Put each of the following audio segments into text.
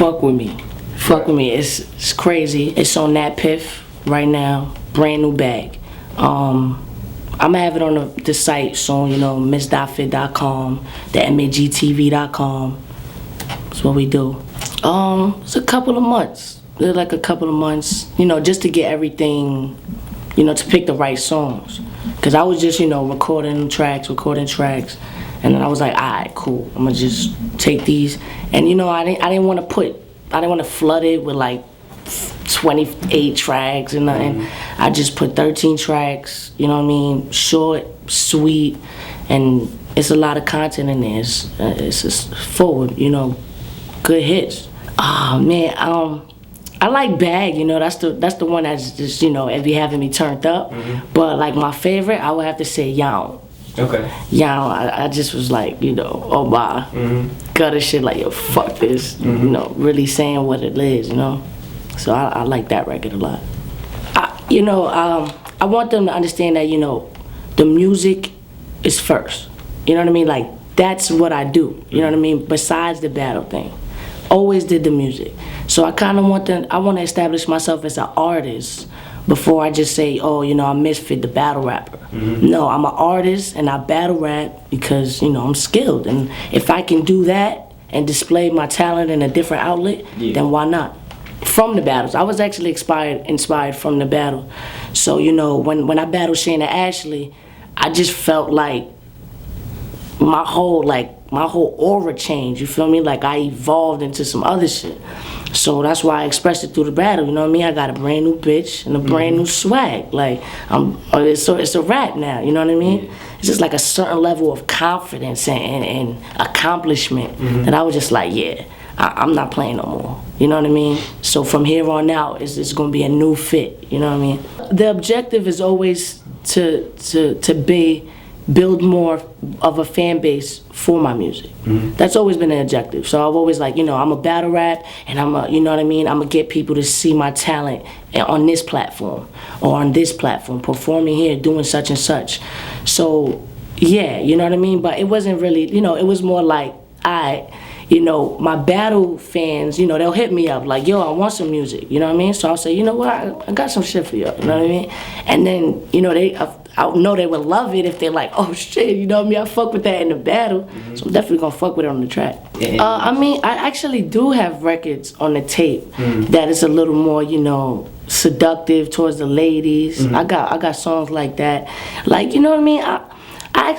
fuck with me. Fuck with me. It's crazy. It's on that Piff right now. Brand new bag. I'm gonna have it on the site soon, you know, miss.fit.com, the magtv.com. That's what we do. It's a couple of months. It's like a couple of months, you know, just to get everything, you know, to pick the right songs. Cause I was just, you know, recording tracks, and then I was like, all right, cool. I'm gonna just take these, and you know, I didn't want to flood it with like 28 tracks and nothing. I just put 13 tracks. You know what I mean? Short, sweet, and it's a lot of content in there. It's just forward, you know, good hits. Oh man, I like Bag, you know, that's the one that's just, you know, be having me turned up. But like my favorite, I would have to say Young. Okay. Young, I just was like, you know, oh my, gutter shit, like yo, fuck this, you know, really saying what it is, you know. So I like that record a lot. I want them to understand that, you know, the music is first. You know what I mean? Like that's what I do. You know what I mean? Besides the battle thing, always did the music. So I kind of want to establish myself as an artist before I just say, oh, you know, I'm Misfit, the battle rapper. No, I'm an artist and I battle rap because, you know, I'm skilled. And if I can do that and display my talent in a different outlet, then why not? From the battles. I was actually inspired from the battle. So, you know, when I battled Shayna Ashley, I just felt like my whole aura changed, you feel me? Like I evolved into some other shit. So that's why I expressed it through the battle, you know what I mean? I got a brand new bitch and a brand new swag. Like, it's a rap now, you know what I mean? It's just like a certain level of confidence and accomplishment that I was just like, yeah, I'm not playing no more, you know what I mean? So from here on out, it's gonna be a new fit, you know what I mean? The objective is always to build more of a fan base for my music. That's always been an objective. So I've always like, you know, I'm a battle rap and you know what I mean? I'm gonna get people to see my talent on this platform or on this platform, performing here, doing such and such. So yeah, you know what I mean? But it wasn't really, you know, it was more like, you know, my battle fans, you know, they'll hit me up like, yo, I want some music, you know what I mean? So I'll say, you know what, I got some shit for you, you know what I mean? And then, you know, I know they would love it if they're like, oh shit, you know what I mean? I fuck with that in the battle, so I'm definitely gonna fuck with it on the track. I mean, I actually do have records on the tape that is a little more, you know, seductive towards the ladies. I got songs like that. Like, you know what I mean?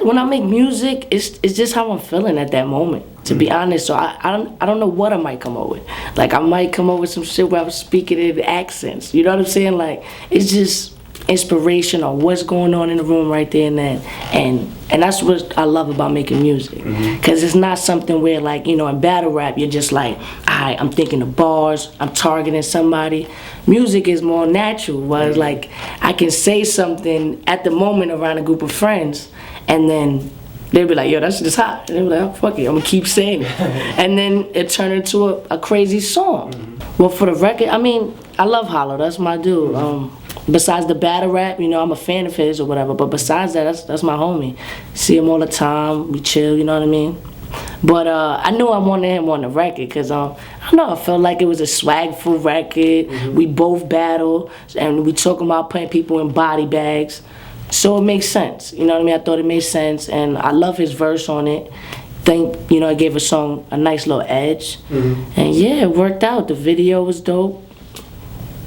When I make music, it's just how I'm feeling at that moment, to be honest. So I don't know what I might come up with. Like I might come up with some shit where I'm speaking in accents. You know what I'm saying? Like it's just inspiration on what's going on in the room right there and then. And that's what I love about making music. Cause it's not something where like, you know, in battle rap you're just like, alright, I'm thinking of bars, I'm targeting somebody. Music is more natural, whereas like I can say something at the moment around a group of friends. And then they'll be like, yo, that's just hot. And they'll be like, oh, fuck it, I'm gonna keep saying it. And then it turned into a crazy song. Well, for the record, I mean, I love Hollow, that's my dude. Besides the battle rap, you know, I'm a fan of his or whatever, but besides that, that's my homie. See him all the time, we chill, you know what I mean? But I knew I wanted him on the record because I don't know, I felt like it was a swagful record. We both battle, and we talking about putting people in body bags. So it makes sense, you know what I mean? I thought it made sense, and I love his verse on it. Think, you know, it gave a song a nice little edge. And yeah, it worked out. The video was dope.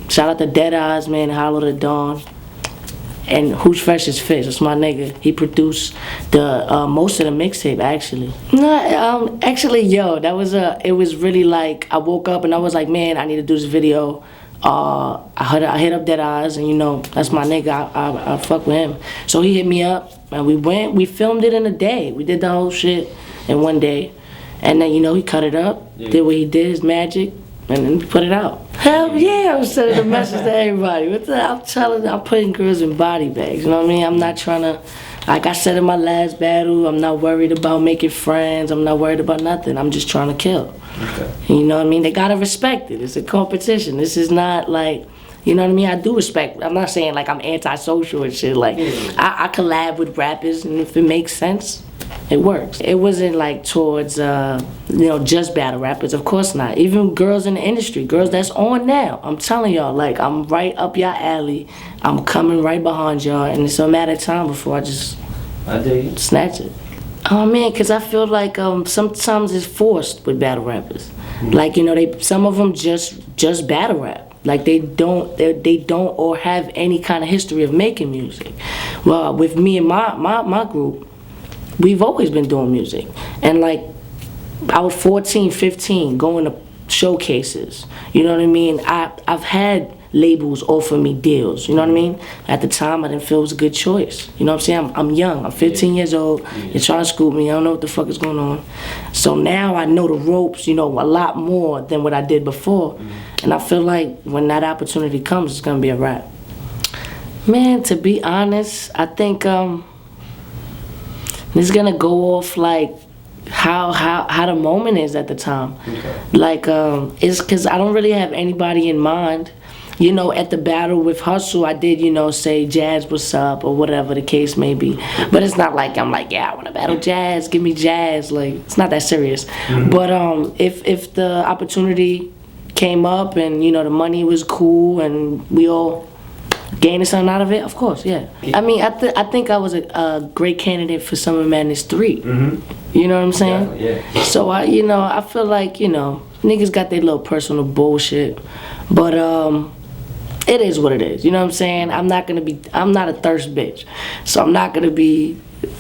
Shout out to Dead Eyes, man, Hollow the Dawn. And Who's Fresh is Fish, that's my nigga. He produced the most of the mixtape, actually. No, actually, yo, that was it was really like, I woke up and I was like, man, I need to do this video. I hit up Dead Eyes, and you know, that's my nigga, I fuck with him. So he hit me up, and we filmed it in a day. We did the whole shit in one day. And then, you know, he cut it up, did what he did, his magic, and then we put it out. Hell yeah, I'm sending a message to everybody. I'm putting girls in body bags, you know what I mean? I'm not trying to, like I said in my last battle, I'm not worried about making friends, I'm not worried about nothing, I'm just trying to kill. You know what I mean? They gotta respect it. It's a competition. This is not like, you know what I mean? I do respect. I'm not saying like I'm antisocial and shit. Like I collab with rappers, and if it makes sense, It works. It wasn't like towards, just battle rappers. Of course not. Even girls in the industry, girls that's on now. I'm telling y'all, like, I'm right up your alley. I'm coming right behind y'all, and it's a matter of time before I dig snatch it. Oh man, cause I feel like sometimes it's forced with battle rappers. Like, some of them just battle rap. Like they don't or have any kind of history of making music. Well, with me and my group, we've always been doing music. And like, I was 14, 15, going to showcases. You know what I mean? I've had labels offer me deals. You know what I mean? At the time, I didn't feel it was a good choice. You know what I'm saying? I'm young. I'm 15 years old. You're trying to scoop me. I don't know what the fuck is going on. So now I know the ropes, a lot more than what I did before. And I feel like when that opportunity comes, it's gonna be a wrap. Man, to be honest, I think it's gonna go off like how the moment is at the time. Okay. Like it's because I don't really have anybody in mind. At the battle with Hustle, I did, say Jazz what's up or whatever the case may be. But it's not like I'm like, yeah, I want to battle Jazz, give me Jazz. Like, it's not that serious. But if the opportunity came up and, the money was cool and we all gaining something out of it, of course, yeah. I mean, I think I was a great candidate for Summer Madness 3. You know what I'm saying? Yeah. So, I feel like, niggas got their little personal bullshit. But, it is what it is, you know what I'm saying? I'm not a thirst bitch. So I'm not gonna be,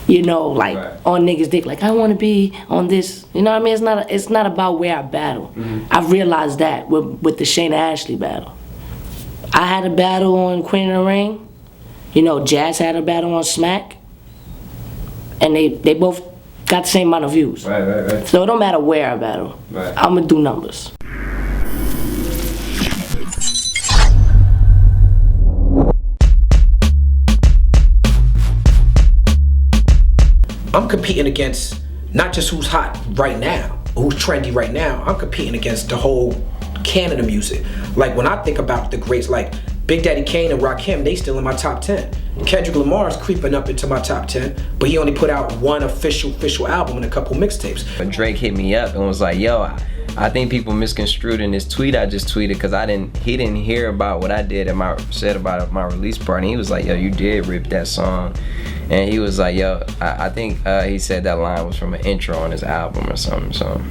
like on niggas' dick, like I wanna be on this, you know what I mean? It's not about where I battle. I've realized that with the Shayna Ashley battle. I had a battle on Queen of the Ring, Jazz had a battle on Smack, and they both got the same amount of views. Right. So it don't matter where I battle. Right. I'm gonna do numbers. I'm competing against not just who's hot right now, or who's trendy right now. I'm competing against the whole canon of music. Like when I think about the greats like Big Daddy Kane and Rakim, they still in my top 10. Kendrick Lamar's creeping up into my top 10, but he only put out one official album and a couple mixtapes. When Drake hit me up and was like, yo, I think people misconstrued in this tweet I just tweeted because he didn't hear about what I said about my release party. He was like, yo, you did rip that song. And he was like, yo, I think he said that line was from an intro on his album or something. So